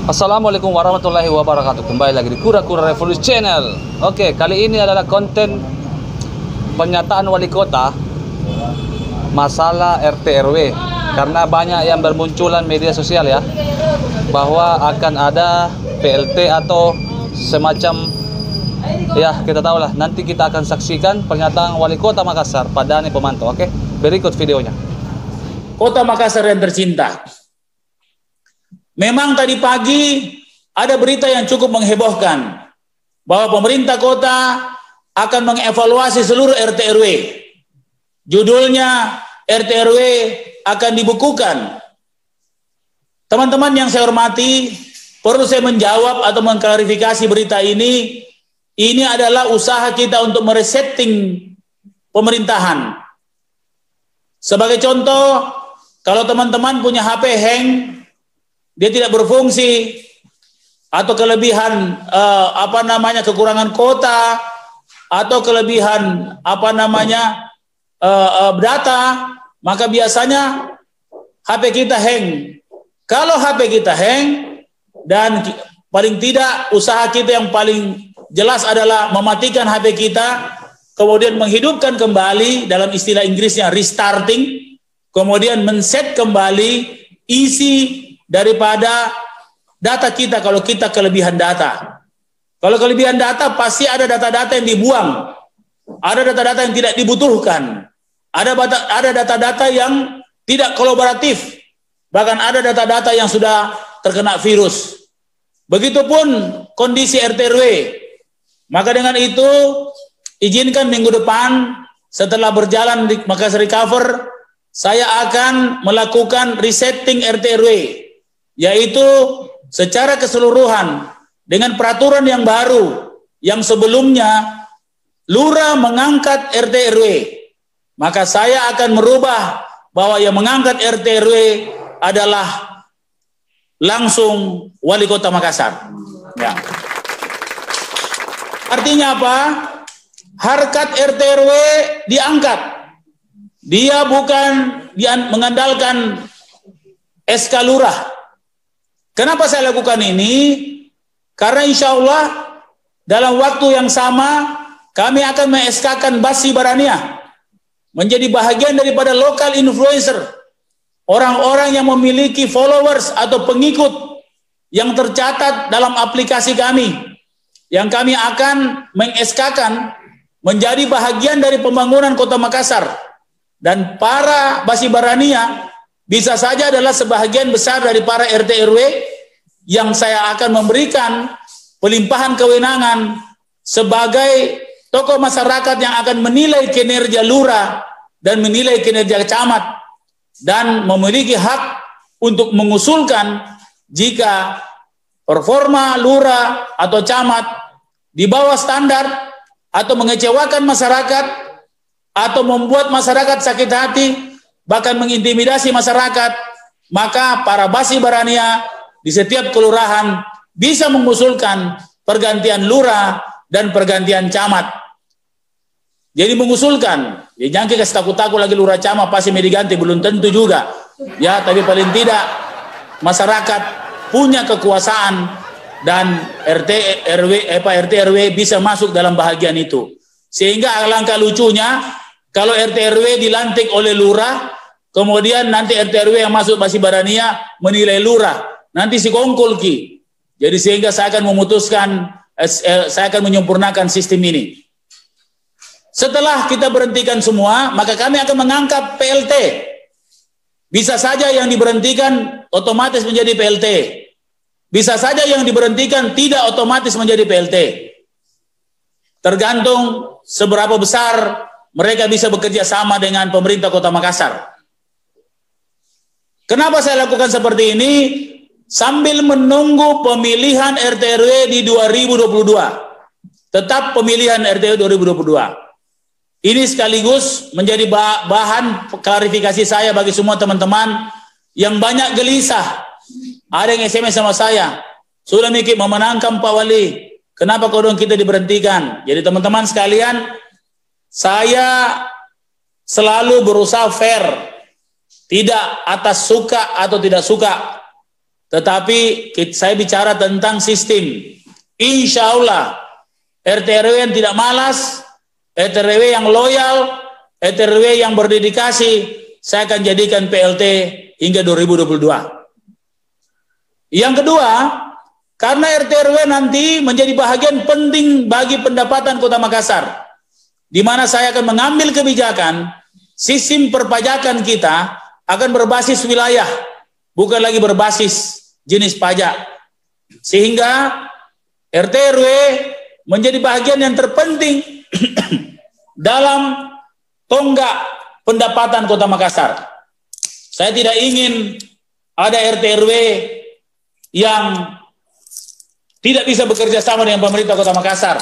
Assalamualaikum warahmatullahi wabarakatuh. Kembali lagi di Kura-Kura Revolusi Channel. Oke, kali ini adalah konten pernyataan wali kota masalah RT RW. Karena banyak yang bermunculan media sosial ya, bahwa akan ada PLT atau semacam, ya kita tahu lah. Nanti kita akan saksikan pernyataan wali kota Makassar, Pak Dhani Pemanto. Oke, berikut videonya. Kota Makassar yang tercinta. Memang tadi pagi ada berita yang cukup menghebohkan bahwa pemerintah kota akan mengevaluasi seluruh RT RW. Judulnya RT RW akan dibukukan. Teman-teman yang saya hormati, perlu saya menjawab atau mengklarifikasi berita ini. Ini adalah usaha kita untuk meresetting pemerintahan. Sebagai contoh, kalau teman-teman punya HP hang, dia tidak berfungsi, atau kelebihan kekurangan kota, atau kelebihan data, maka biasanya HP kita hang. Kalau HP kita hang, dan paling tidak usaha kita yang paling jelas adalah mematikan HP kita, kemudian menghidupkan kembali, dalam istilah Inggrisnya restarting, kemudian men-set kembali isi daripada data kita kalau kita kelebihan data. Kalau kelebihan data pasti ada data-data yang dibuang, ada data-data yang tidak dibutuhkan, ada data-data yang tidak kolaboratif, bahkan ada data-data yang sudah terkena virus. Begitupun kondisi RT RW. Maka dengan itu izinkan minggu depan setelah berjalan di Makassar Recover, saya akan melakukan resetting RT RW, yaitu secara keseluruhan dengan peraturan yang baru, yang sebelumnya lurah mengangkat RT RW, maka saya akan merubah bahwa yang mengangkat RT RW adalah langsung wali kota Makassar. Ya. Artinya apa? Harkat RT RW diangkat. Dia bukan mengandalkan SK lurah. Kenapa saya lakukan ini? Karena insya Allah dalam waktu yang sama kami akan men-SK-kan Basi Barania menjadi bahagian daripada lokal influencer, orang-orang yang memiliki followers atau pengikut yang tercatat dalam aplikasi kami, yang kami akan men-SK-kan menjadi bahagian dari pembangunan kota Makassar. Dan para Basi Barania bisa saja adalah sebahagian besar dari para RT RW yang saya akan memberikan pelimpahan kewenangan sebagai tokoh masyarakat yang akan menilai kinerja lurah dan menilai kinerja camat, dan memiliki hak untuk mengusulkan jika performa lurah atau camat di bawah standar atau mengecewakan masyarakat atau membuat masyarakat sakit hati, bahkan mengintimidasi masyarakat, maka para Basi Barania di setiap kelurahan bisa mengusulkan pergantian lurah dan pergantian camat. Jadi mengusulkan, ya jangan kasih takut-takut lagi lurah camat pasti mau diganti, belum tentu juga. Ya, tapi paling tidak masyarakat punya kekuasaan dan RT RW bisa masuk dalam bahagian itu. Sehingga alangkah lucunya kalau RT RW dilantik oleh lurah, kemudian nanti RT RW yang masuk Basi Barania menilai lurah, nanti si kongkol ki. Jadi sehingga saya akan memutuskan, saya akan menyempurnakan sistem ini. Setelah kita berhentikan semua, maka kami akan mengangkat PLT. Bisa saja yang diberhentikan otomatis menjadi PLT. Bisa saja yang diberhentikan tidak otomatis menjadi PLT. Tergantung seberapa besar mereka bisa bekerja sama dengan pemerintah Kota Makassar. Kenapa saya lakukan seperti ini? Sambil menunggu pemilihan RT RW di 2022. Tetap pemilihan RT RW 2022. Ini sekaligus menjadi bahan klarifikasi saya bagi semua teman-teman yang banyak gelisah. Ada yang SMS sama saya, sudah mikir memenangkan Pak Wali, kenapa kodong kita diberhentikan? Jadi teman-teman sekalian, saya selalu berusaha fair, tidak atas suka atau tidak suka. Tetapi saya bicara tentang sistem. Insya Allah RT RW yang tidak malas, RT RW yang loyal, RT RW yang berdedikasi, saya akan jadikan PLT hingga 2022. Yang kedua, karena RT RW nanti menjadi bahagian penting bagi pendapatan Kota Makassar, di mana saya akan mengambil kebijakan sistem perpajakan kita akan berbasis wilayah, bukan lagi berbasis jenis pajak. Sehingga RT RW menjadi bagian yang terpenting dalam tonggak pendapatan Kota Makassar. Saya tidak ingin ada RT RW yang tidak bisa bekerja sama dengan pemerintah Kota Makassar.